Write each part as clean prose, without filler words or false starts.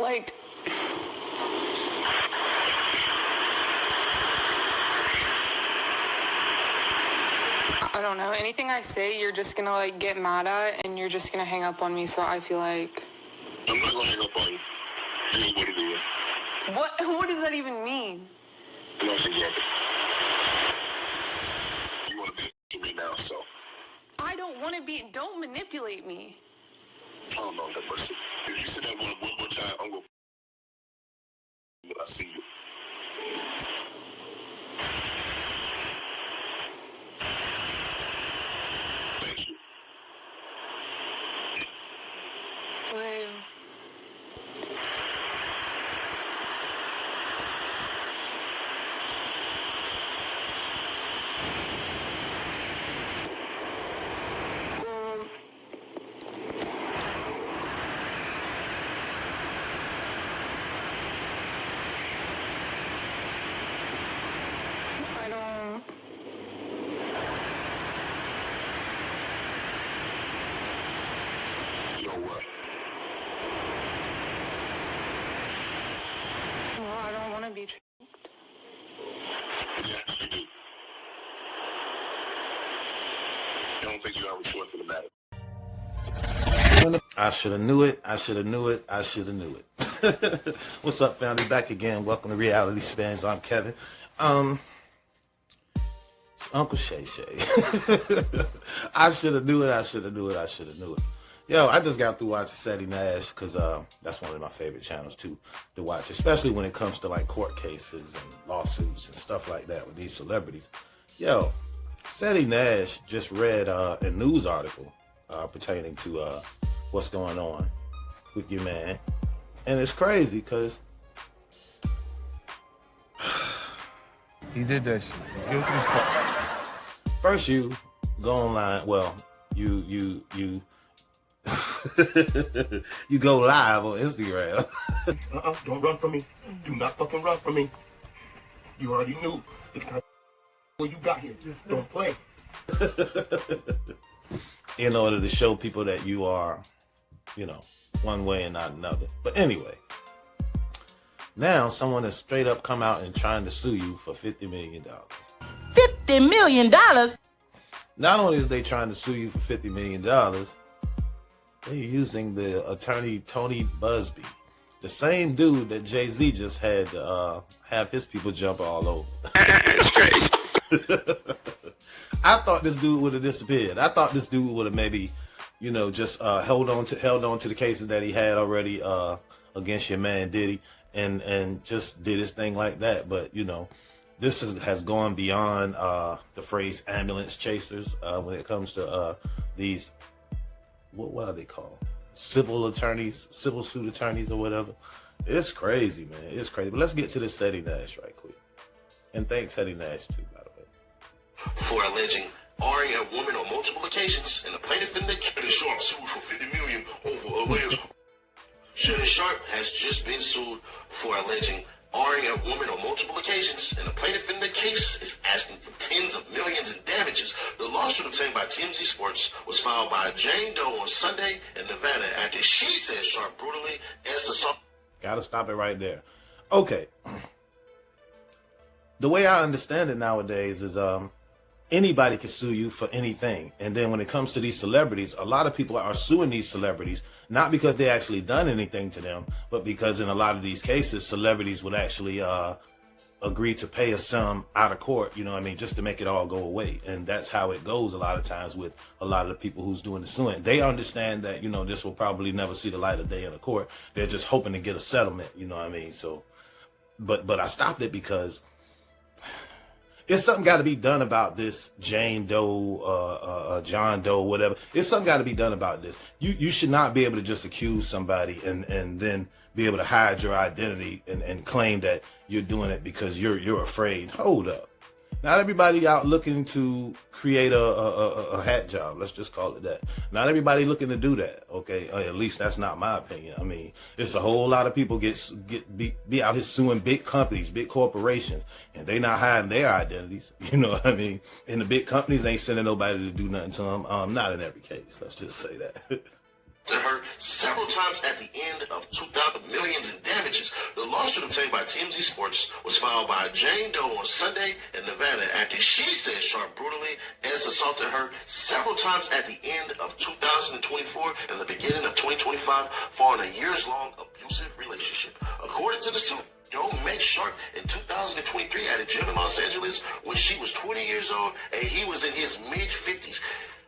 Like, I don't know. Anything I say, you're just gonna like get mad at, and you're just gonna hang up on me. So I feel like I'm not gonna hang up on you. You know what it is. what does that even mean? I'm not gonna get it. You want to be to me now, so. I don't want to be. Don't manipulate me. Oh no, that mercy. If you sit there one more time, I'm gonna. When I see you. Thank you. Wait. I don't. You know what? Well, I don't want to be. Yes, you do. I don't think you have a choice in the matter. I should have knew it. I should have knew it. I should have knew it. What's up, family? Back again. Welcome to Reality Spans. I'm Kevin. Uncle Shay Shay. I should have knew it. I should have knew it. I should have knew it. Yo, I just got through watching Sadie Nash because that's one of my favorite channels too to watch, especially when it comes to like court cases and lawsuits and stuff like that with these celebrities. Yo, Sadie Nash just read a news article pertaining to what's going on with your man, and it's crazy because he did that shit. Guilty as fuck. First you go online. Well, you you go live on Instagram. Don't run from me. Do not fucking run from me. You already knew it's kind of what you got here. Don't play. In order to show people that you are, you know, one way and not another. But anyway, now someone has straight up come out and trying to sue you for $50 million. $50 million? Not only is they trying to sue you for $50 million, they're using the attorney Tony Busby, the same dude that Jay-Z just had to have his people jump all over. That's crazy. I thought this dude would have disappeared. I thought this dude would have maybe, you know, just held on to the cases that he had already against your man Diddy and just did his thing like that. But you know, this has gone beyond the phrase ambulance chasers when it comes to these, what are they called? Civil attorneys, civil suit attorneys or whatever. It's crazy, man. It's crazy. But let's get to this Sadie Nash right quick. And thanks Sadie Nash too, by the way. For alleging R.ing a woman on multiple occasions, and the plaintiff in the Shannon Sharpe sued for $50 million over alleged. Shannon Sharpe has just been sued for alleging R.ing a woman on multiple occasions, and the plaintiff in the case is asking for tens of millions in damages. The lawsuit obtained by TMZ Sports was filed by Jane Doe on Sunday in Nevada after she said Sharpe brutally assaulted. Gotta stop it right there. Okay. The way I understand it nowadays is anybody can sue you for anything. And then when it comes to these celebrities, a lot of people are suing these celebrities, not because they actually done anything to them, but because in a lot of these cases, celebrities would actually agree to pay a sum out of court, you know what I mean, just to make it all go away. And that's how it goes a lot of times with a lot of the people who's doing the suing. They understand that, you know, this will probably never see the light of day in a court. They're just hoping to get a settlement, you know what I mean? So, but I stopped it because it's something got to be done about this Jane Doe, John Doe, whatever. It's something got to be done about this. You should not be able to just accuse somebody and then be able to hide your identity and claim that you're doing it because you're afraid. Hold up. Not everybody out looking to create a hat job. Let's just call it that. Not everybody looking to do that. Okay, at least that's not my opinion. I mean, it's a whole lot of people be out here suing big companies, big corporations, and they not hiding their identities. You know what I mean? And the big companies ain't sending nobody to do nothing to them. Not in every case. Let's just say that. To her several times at the end of 2000 millions in lawsuit obtained by TMZ Sports was filed by Jane Doe on Sunday in Nevada after she said Sharpe brutally assaulted her several times at the end of 2024 and the beginning of 2025 following a years-long abusive relationship. According to the suit, Doe met Sharpe in 2023 at a gym in Los Angeles when she was 20 years old and he was in his mid-50s.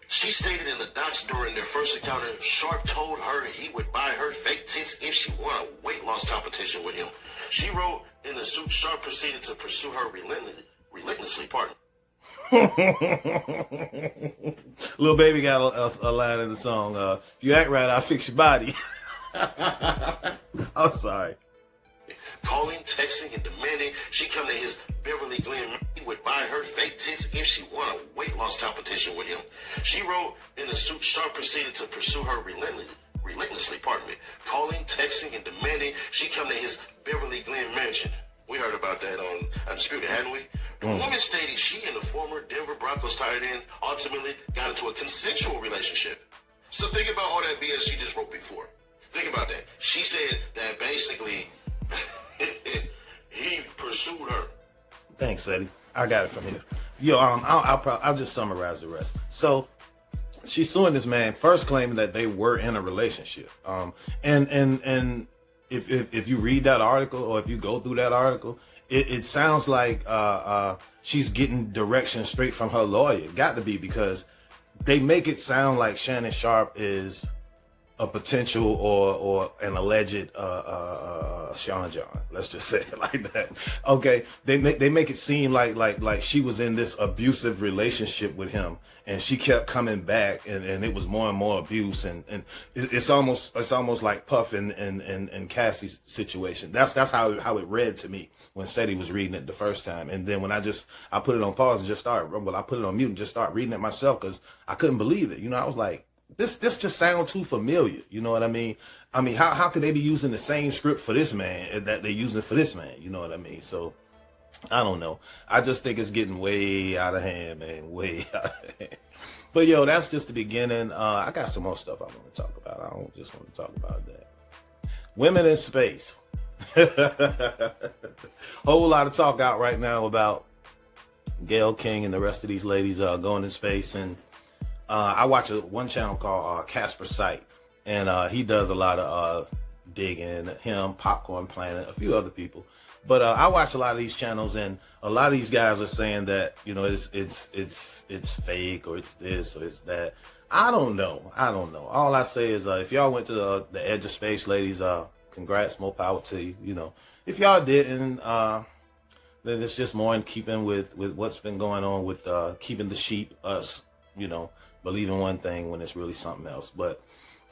She stated in the docs during their first encounter, Sharpe told her he would buy her fake tits if she won a weight loss competition with him. She wrote in the suit, Sharpe proceeded to pursue her relentlessly. Pardon. Lil Baby got a line in the song, if you act right, I'll fix your body. I'm sorry. Calling, texting, and demanding she come to his Beverly Glen. He would buy her fake tits if she won a weight loss competition with him. She wrote in the suit, Sharpe proceeded to pursue her relentlessly. Pardon me. Calling, texting, and demanding she come to his Beverly Glen mansion. We heard about that on Undisputed, hadn't we? The woman stated she and the former Denver Broncos tight end ultimately got into a consensual relationship. So think about all that BS she just wrote before. Think about that. She said that basically he pursued her. Thanks, Eddie. I got it from here. Yo, I'll just summarize the rest. So she's suing this man, first claiming that they were in a relationship. And if you read that article or if you go through that article, it sounds like she's getting direction straight from her lawyer. Got to be, because they make it sound like Shannon Sharpe is a potential or an alleged Sean John. Let's just say it like that. Okay, they make it seem like she was in this abusive relationship with him, and she kept coming back, and it was more and more abuse, and it's almost like Puff and Cassie's situation. That's how it read to me when Seti was reading it the first time, and then when I put it on pause and I put it on mute and just start reading it myself because I couldn't believe it. You know, I was like, This just sounds too familiar. You know what I mean? How could they be using the same script for this man that they're using for this man? You know what I mean? So I don't know. I just think it's getting way out of hand, man. Way out of hand. But yo, that's just the beginning. I got some more stuff I want to talk about. I don't just want to talk about that. Women in space. Whole lot of talk out right now about Gail King and the rest of these ladies going in space. And I watch one channel called Casper Sight, and he does a lot of digging. Him, Popcorn Planet, a few other people. But I watch a lot of these channels, and a lot of these guys are saying that, you know, it's fake, or it's this or it's that. I don't know. All I say is if y'all went to the edge of space, ladies, congrats, more power to you. You know, if y'all didn't, then it's just more in keeping with what's been going on with keeping the sheep, us, you know, believing one thing when it's really something else. But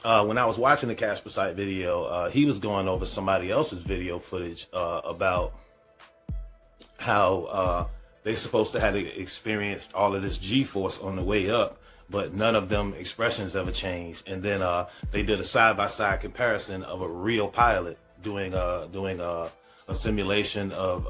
when I was watching the Casper Sight video, he was going over somebody else's video footage about how they're supposed to have experienced all of this G-force on the way up, but none of them expressions ever changed. And then they did a side-by-side comparison of a real pilot doing a simulation of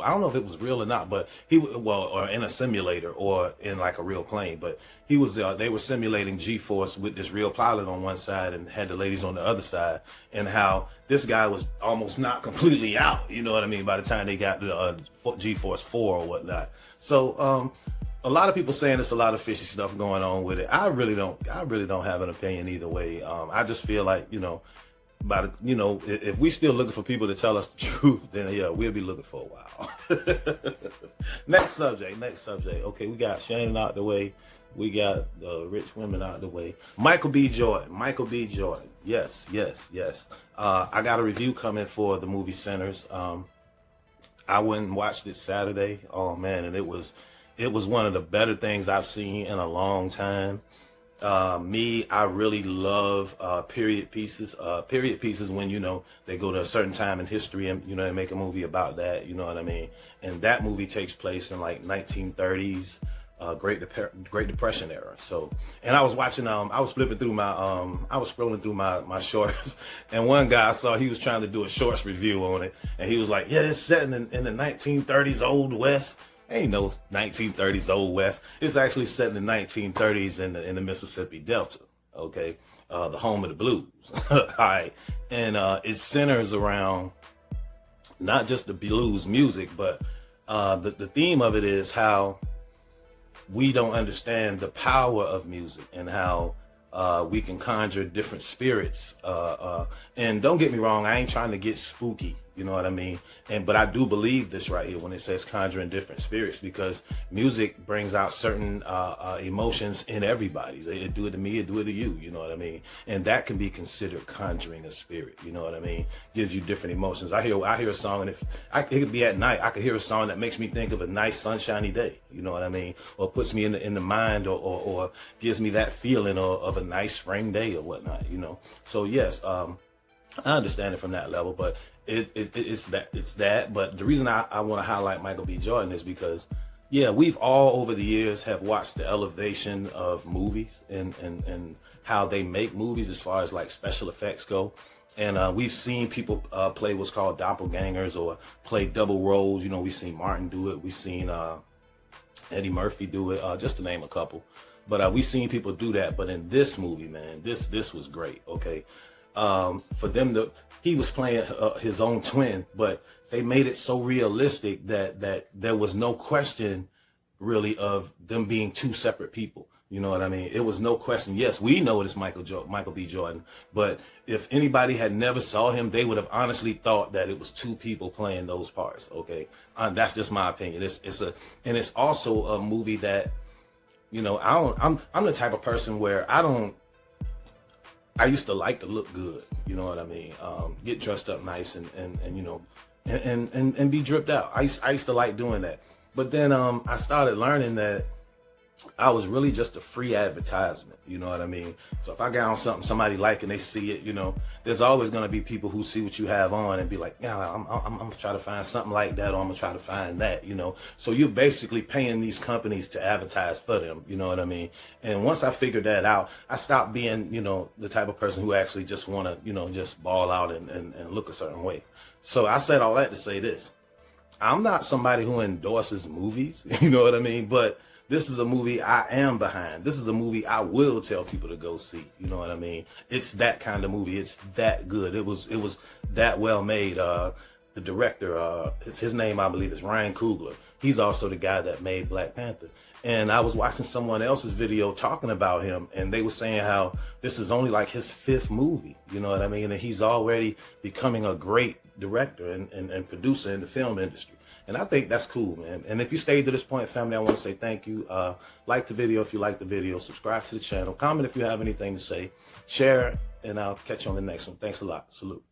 I don't know if it was real or not, but or in a simulator or in like a real plane, but he was they were simulating G-force with this real pilot on one side and had the ladies on the other side, and how this guy was almost not completely out, you know what I mean, by the time they got to G-force 4 or whatnot. So a lot of people saying there's a lot of fishy stuff going on with it. I really don't have an opinion either way. I just feel like, you know, if we still looking for people to tell us the truth, then yeah, we'll be looking for a while. Next subject. Okay, we got Shannon out the way. We got rich women out the way. Michael B. Jordan. Yes. I got a review coming for the movie Sinners. I went and watched it Saturday. Oh man, and it was one of the better things I've seen in a long time. I really love period pieces. Period pieces when, you know, they go to a certain time in history and, you know, they make a movie about that, you know what I mean? And that movie takes place in like 1930s, Great Depression era. So, and I was watching, I was flipping through I was scrolling through my shorts, and one guy I saw, he was trying to do a shorts review on it, and he was like, yeah, it's set in the 1930s Old West. Ain't no 1930s Old West. It's actually set in the 1930s in the Mississippi Delta, okay? The home of the blues, all right? And it centers around not just the blues music, but the theme of it is how we don't understand the power of music and how we can conjure different spirits. And don't get me wrong, I ain't trying to get spooky, you know what I mean? But I do believe this right here when it says conjuring different spirits, because music brings out certain emotions in everybody. It do it to me, it do it to you, you know what I mean? And that can be considered conjuring a spirit, you know what I mean? Gives you different emotions. I hear a song, and it could be at night, I could hear a song that makes me think of a nice sunshiny day, you know what I mean? Or puts me in the mind, or gives me that feeling of a nice spring day or whatnot, you know? So yes, I understand it from that level, but it's that. But the reason I want to highlight Michael B. Jordan is because, yeah, we've all over the years have watched the elevation of movies and how they make movies as far as like special effects go. And we've seen people play what's called doppelgangers or play double roles. You know, we've seen Martin do it. We've seen Eddie Murphy do it, just to name a couple. But we've seen people do that. But in this movie, man, this was great, okay? For them he was playing his own twin, but they made it so realistic that there was no question really of them being two separate people. You know what I mean? It was no question. Yes, we know it is Michael B. Jordan, but if anybody had never saw him, they would have honestly thought that it was two people playing those parts. Okay, that's just my opinion. It's also a movie that, you know, I'm the type of person where I used to like to look good, you know what I mean? Get dressed up nice and you know, and be dripped out. I used to like doing that. But then I started learning that I was really just a free advertisement, you know what I mean? So if I got on something somebody like and they see it, you know, there's always going to be people who see what you have on and be like, yeah, I'm going to try to find something like that, or I'm going to try to find that, you know? So you're basically paying these companies to advertise for them, you know what I mean? And once I figured that out, I stopped being, you know, the type of person who actually just want to, you know, just ball out and look a certain way. So I said all that to say this. I'm not somebody who endorses movies, you know what I mean? But this is a movie I am behind. This is a movie I will tell people to go see. You know what I mean? It's that kind of movie. It's that good. It was that well made. The director, his name I believe is Ryan Coogler. He's also the guy that made Black Panther. And I was watching someone else's video talking about him, and they were saying how this is only like his 5th movie. You know what I mean? And he's already becoming a great director and producer in the film industry. And I think that's cool, man. And if you stayed to this point, family, I want to say thank you. Like the video if you like the video. Subscribe to the channel. Comment if you have anything to say. Share, and I'll catch you on the next one. Thanks a lot. Salute.